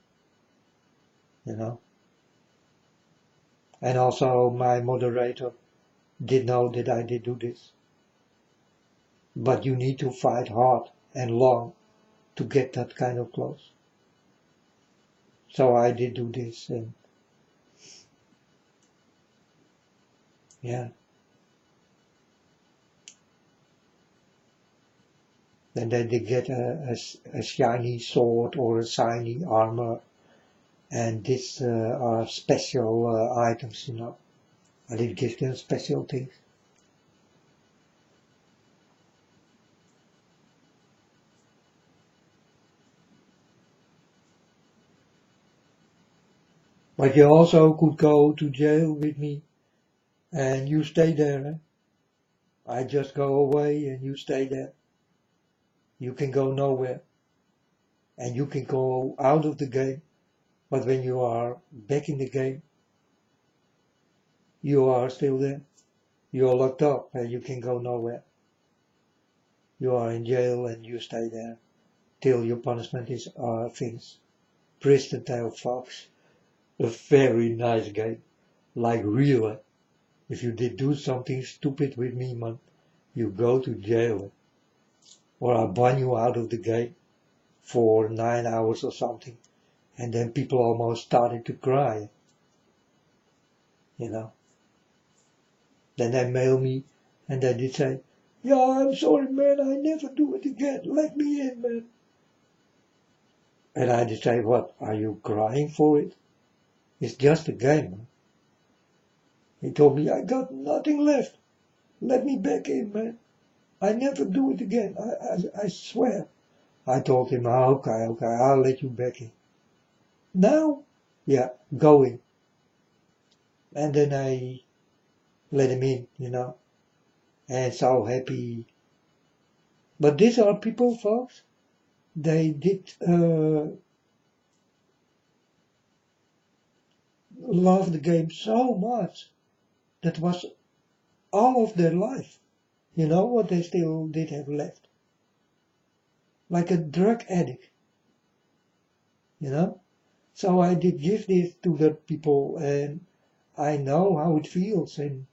And also my moderator did know that I did do this. But you need to fight hard and long to get that kind of clothes. So I did do this, and yeah. Then they did get a shiny sword or a shiny armor, and these are special items. I did give them special things. But you also could go to jail with me, and you stay there. I just go away and you stay there. You can go nowhere, and you can go out of the game. But when you are back in the game, you are still there. You are locked up and you can go nowhere. You are in jail and you stay there till your punishment is finished. Pristontale, folks. A very nice game. Like real. If you did do something stupid with me, man, you go to jail. Or I ban you out of the game for 9 hours or something. And then people almost started to cry. Then they mail me and they did say, yeah, I'm sorry man, I never do it again. Let me in, man. And I just say, what, are you crying for it? It's just a game. He told me, I got nothing left. Let me back in, man. I never do it again. I swear. I told him, okay, I'll let you back in. Now? Yeah, go in. And then I let him in, and so happy. But these are people, folks. They did love the game so much. That was all of their life. You know what they still did have left? Like a drug addict, you know? So I did give this to the people and I know how it feels and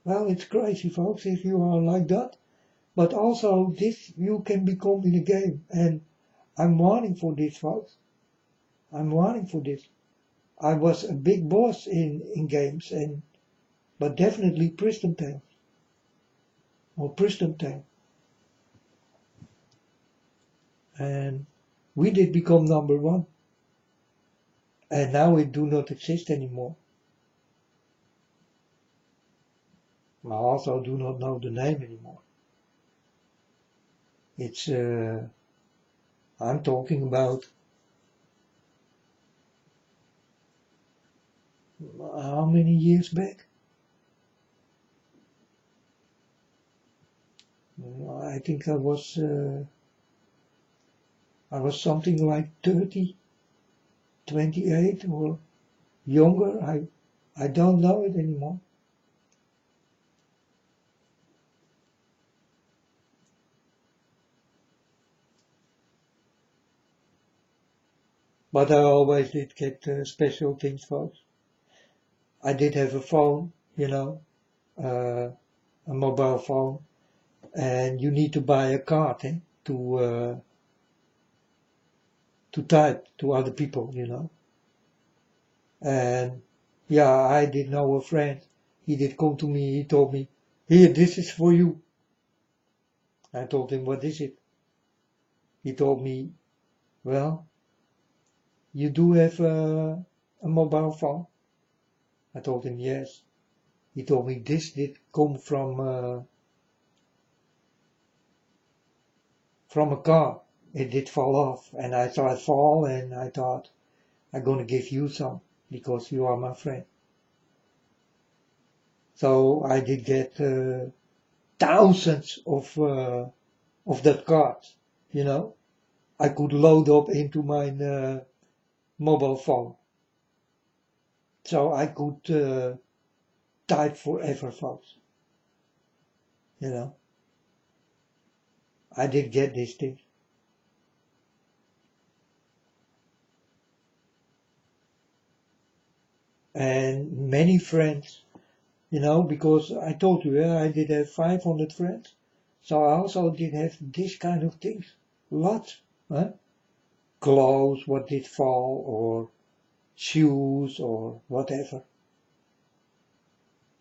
well, it's crazy folks if you are like that. But also this you can become in a game and I'm warning for this folks. I'm warning for this. I was a big boss in games and but definitely pristontale or pristontale. And we did become number one. And now it do not exist anymore. I also do not know the name anymore. It's, I'm talking about how many years back? I think I was something like 30, 28 or younger. I don't know it anymore. But I always did get special things, folks. I did have a phone, a mobile phone, and you need to buy a card to type to other people, And yeah, I did know a friend. He did come to me. He told me, "Here, this is for you." I told him, "What is it?" He told me, "Well, you do have a mobile phone." I told him, "Yes." He told me this did come from a car. It did fall off, and I saw it fall, and I thought, I'm gonna give you some because you are my friend. So I did get thousands of that cards, I could load up into my mobile phone. So I could type forever, folks. I did get this thing. And many friends, because I told you, I did have 500 friends. So I also did have this kind of things. Lots. Huh? Clothes, what did fall, or shoes, or whatever.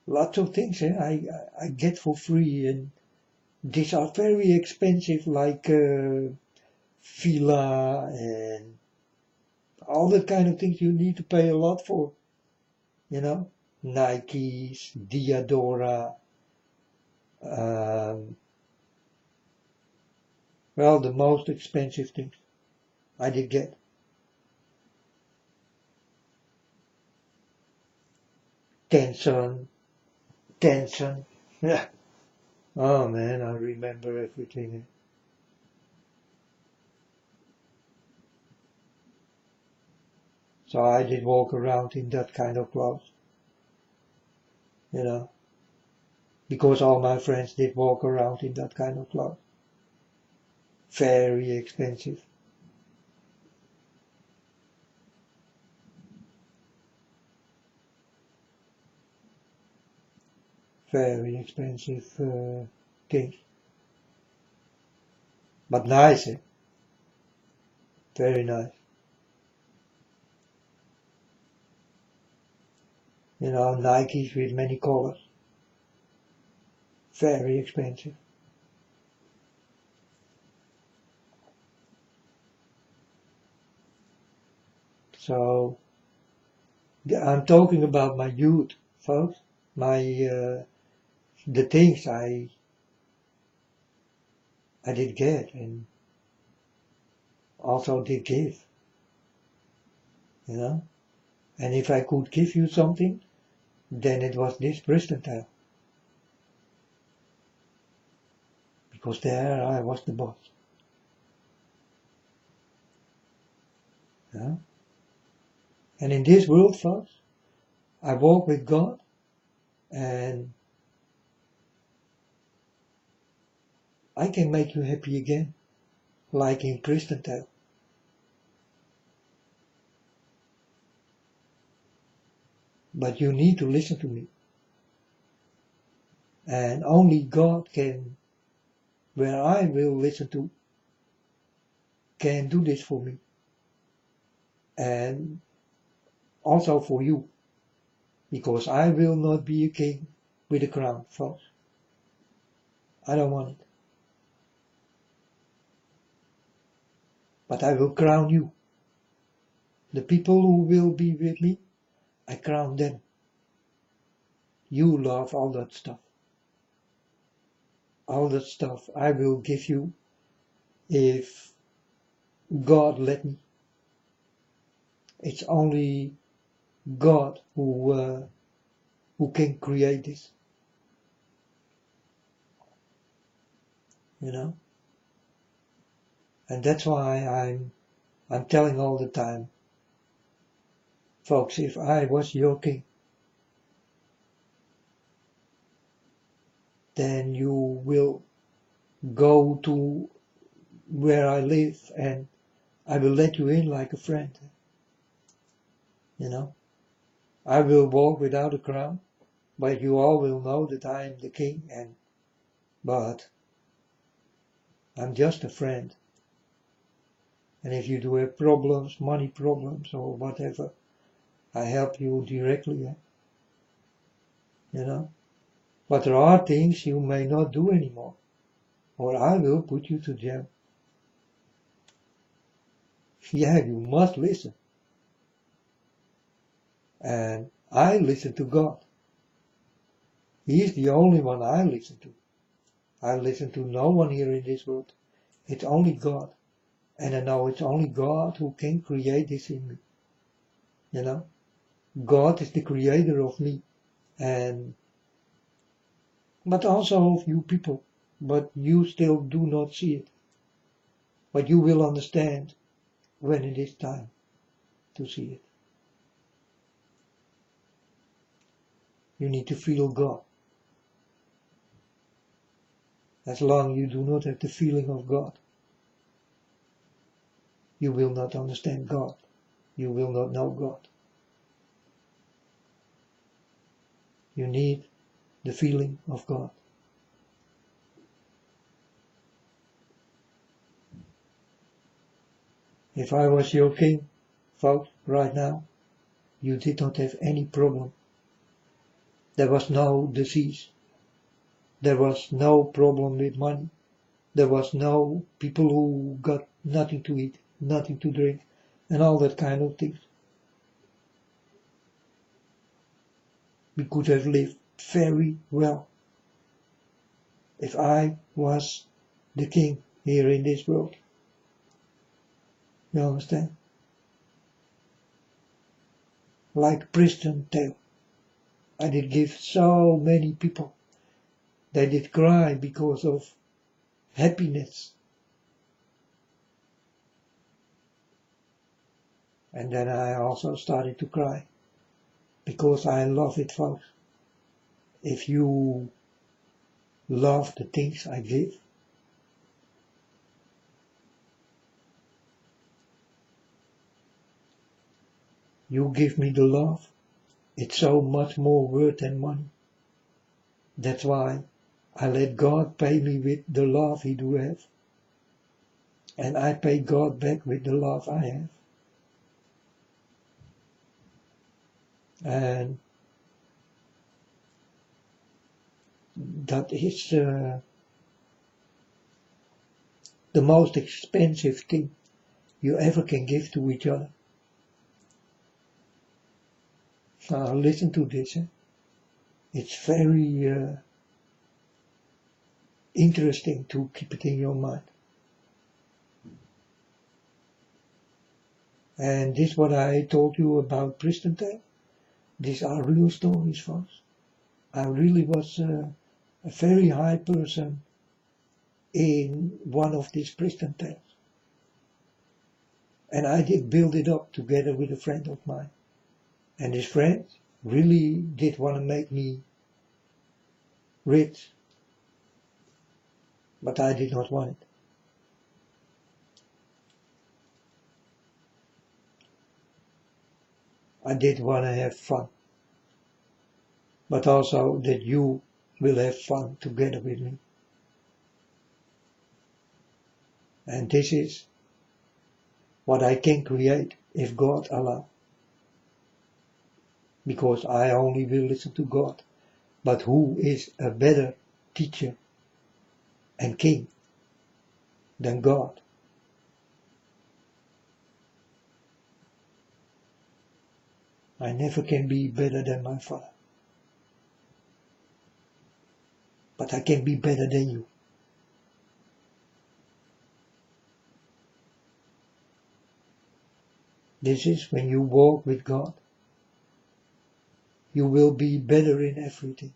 Lots of things I get for free, and these are very expensive, like Fila and all that kind of things you need to pay a lot for, Nikes, Diadora, well, the most expensive things I did get. Tension, yeah. Oh man, I remember everything. So I did walk around in that kind of clothes, because all my friends did walk around in that kind of clothes. Very expensive. Very expensive things. But nice, eh? Very nice. Nikes with many colors. Very expensive. So I'm talking about my youth, folks. The things I did get and also did give, you know. And if I could give you something, then it was this pristontale. Because there I was the boss. Yeah? And in this world, folks, I walk with God, and I can make you happy again, like in pristontale. But you need to listen to me. And only God can, where I will listen to, can do this for me. And also for you. Because I will not be a king with a crown, folks. I don't want it. But I will crown you. The people who will be with me, I crown them. You love all that stuff. All that stuff I will give you if God let me. It's only God who can create this. You know? And that's why I'm telling all the time, folks, if I was your king, then you will go to where I live and I will let you in like a friend. You know, I will walk without a crown, but you all will know that I am the king, but I'm just a friend. And if you do have problems, money problems or whatever, I help you directly. You know, but there are things you may not do anymore, or I will put you to jail. Yeah, you must listen. And I listen to God. He is the only one I listen to. I listen to no one here in this world. It's only God. And I know it's only God who can create this in me. You know? God is the creator of me. But also of you people. But you still do not see it. But you will understand when it is time to see it. You need to feel God. As long as you do not have the feeling of God, you will not understand God. You will not know God. You need the feeling of God. If I was your king, folks, right now, you did not have any problem. There was no disease. There was no problem with money. There was no people who got nothing to eat, nothing to drink, and all that kind of things. We could have lived very well if I was the king here in this world. You understand? Like pristontale. I did give so many people. They did cry because of happiness. And then I also started to cry. Because I love it, folks. If you love the things I give, you give me the love. It's so much more worth than money. That's why I let God pay me with the love He do have. And I pay God back with the love I have. And that is the most expensive thing you ever can give to each other. Listen to this. It's very interesting to keep it in your mind. And this what I told you about pristontale. These are real stories, folks. I really was a very high person in one of these pristontales. And I did build it up together with a friend of mine. And this friend really did want to make me rich. But I did not want it. I did want to have fun. But also that you will have fun together with me. And this is what I can create if God allows. Because I only will listen to God. But who is a better teacher and king than God? I never can be better than my Father. But I can be better than you. This is when you walk with God. You will be better in everything.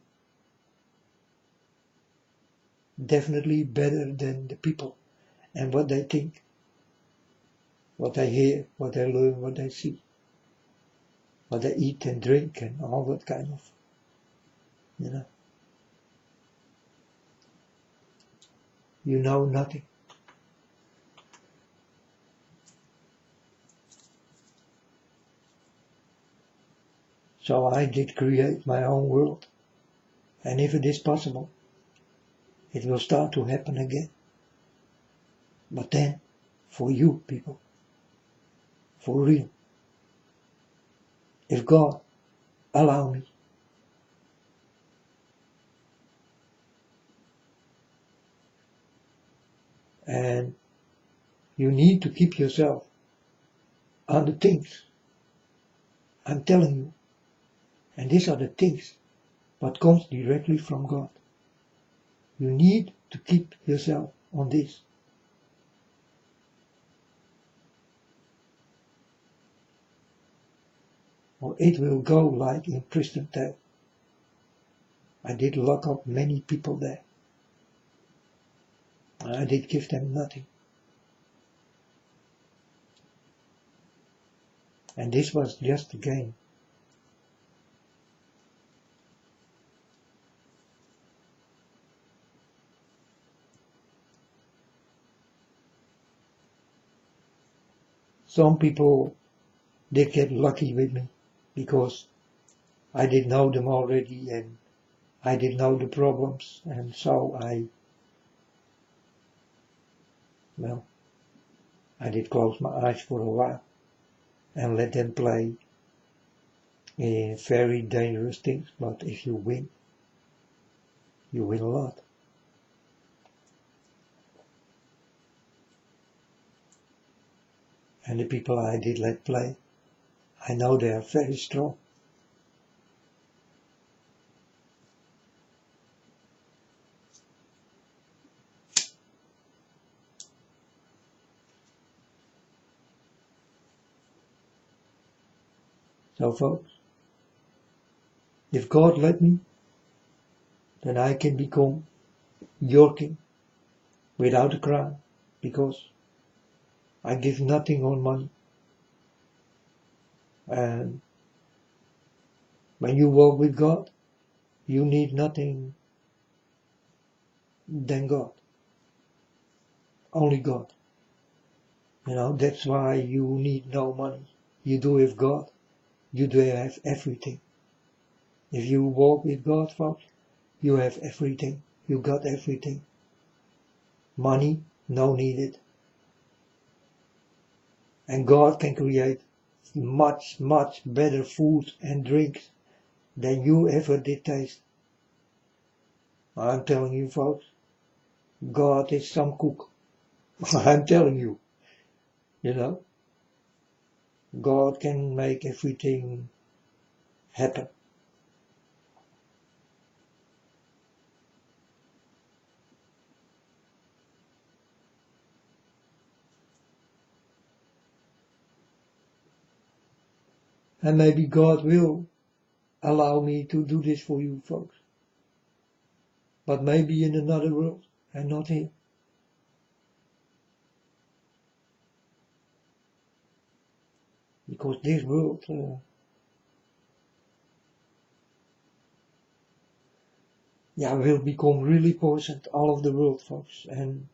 Definitely better than the people and what they think, what they hear, what they learn, what they see, what they eat and drink and all that kind of, You know nothing. So I did create my own world. And if it is possible, it will start to happen again. But then, for you people, for real, if God allow me, and you need to keep yourself on the things I'm telling you. And these are the things what comes directly from God. You need to keep yourself on this. Or it will go like in pristontale. I did lock up many people there. I did give them nothing. And this was just a game. Some people did get lucky with me because I did know them already and I did know the problems, and so I did close my eyes for a while and let them play in very dangerous things. But if you win a lot. And the people I did let play, I know they are very strong. So folks, if God let me, then I can become your king without a crown, because I give nothing on money. And when you walk with God, you need nothing than God. Only God. That's why you need no money. You do with God, you do have everything. If you walk with God, folks, you have everything. You got everything. Money, no needed. And God can create much, much better food and drinks than you ever did taste. I'm telling you, folks, God is some cook. I'm telling you, God can make everything happen. And maybe God will allow me to do this for you folks. But maybe in another world and not here. Because this world will become really poisoned, all of the world folks, and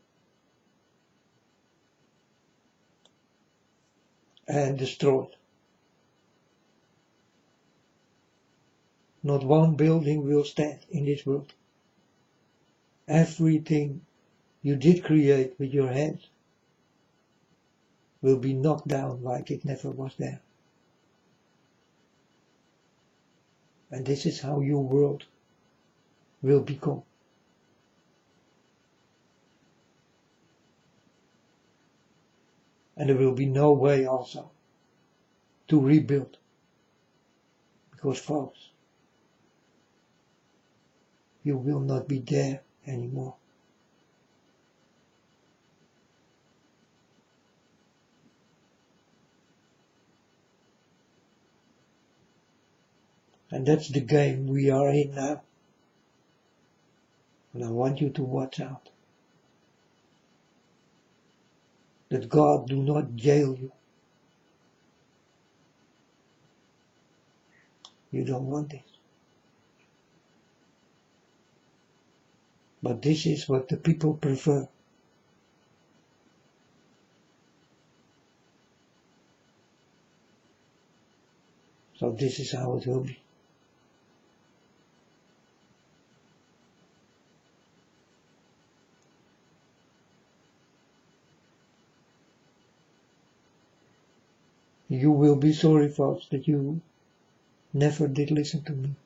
destroyed. Not one building will stand in this world. Everything you did create with your hands will be knocked down like it never was there. And this is how your world will become. And there will be no way also to rebuild. Because folks, you will not be there anymore. And that's the game we are in now. And I want you to watch out. That God do not jail you. You don't want this. But this is what the people prefer. So this is how it will be. You will be sorry, folks, that you never did listen to me.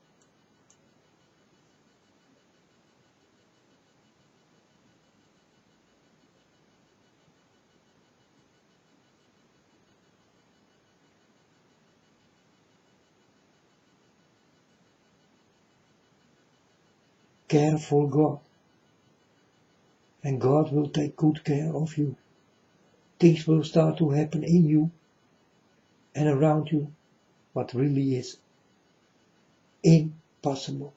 Care for God. And God will take good care of you. Things will start to happen in you and around you, what really is impossible.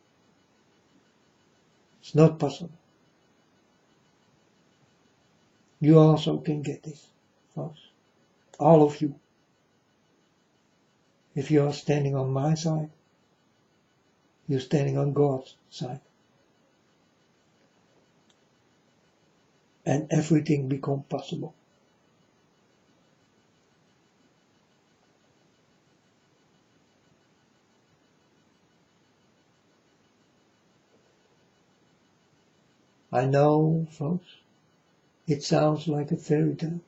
It's not possible. You also can get this, folks. All of you. If you are standing on my side, you're standing on God's side. And everything becomes possible. I know, folks, it sounds like a fairy tale.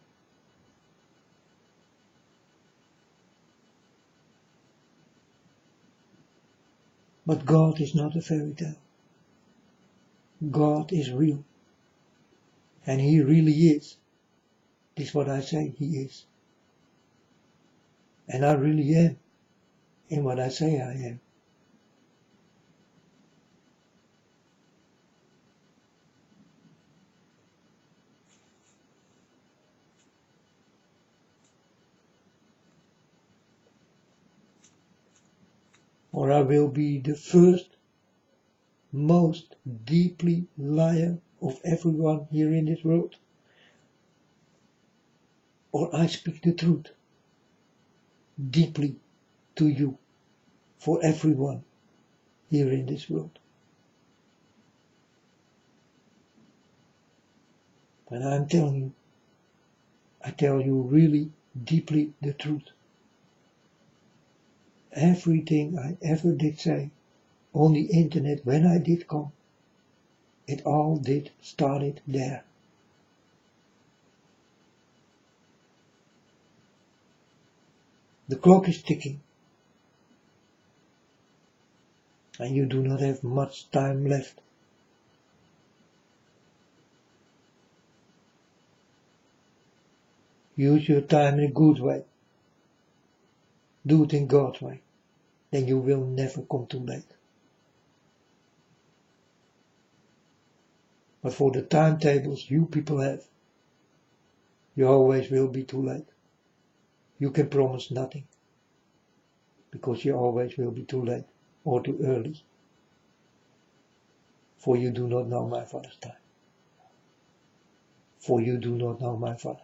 But God is not a fairy tale. God is real. And He really is. This is what I say, He is. And I really am in what I say I am. Or I will be the first, most deeply liar of everyone here in this world. Or I speak the truth deeply to you, for everyone here in this world. And I'm telling you, I tell you really deeply the truth. Everything I ever did say on the internet when I did come, it all did started there. The clock is ticking. And you do not have much time left. Use your time in a good way. Do it in God's way. then you will never come too late. But for the timetables you people have, you always will be too late. You can promise nothing, because you always will be too late or too early. For you do not know my Father's time. For you do not know my Father.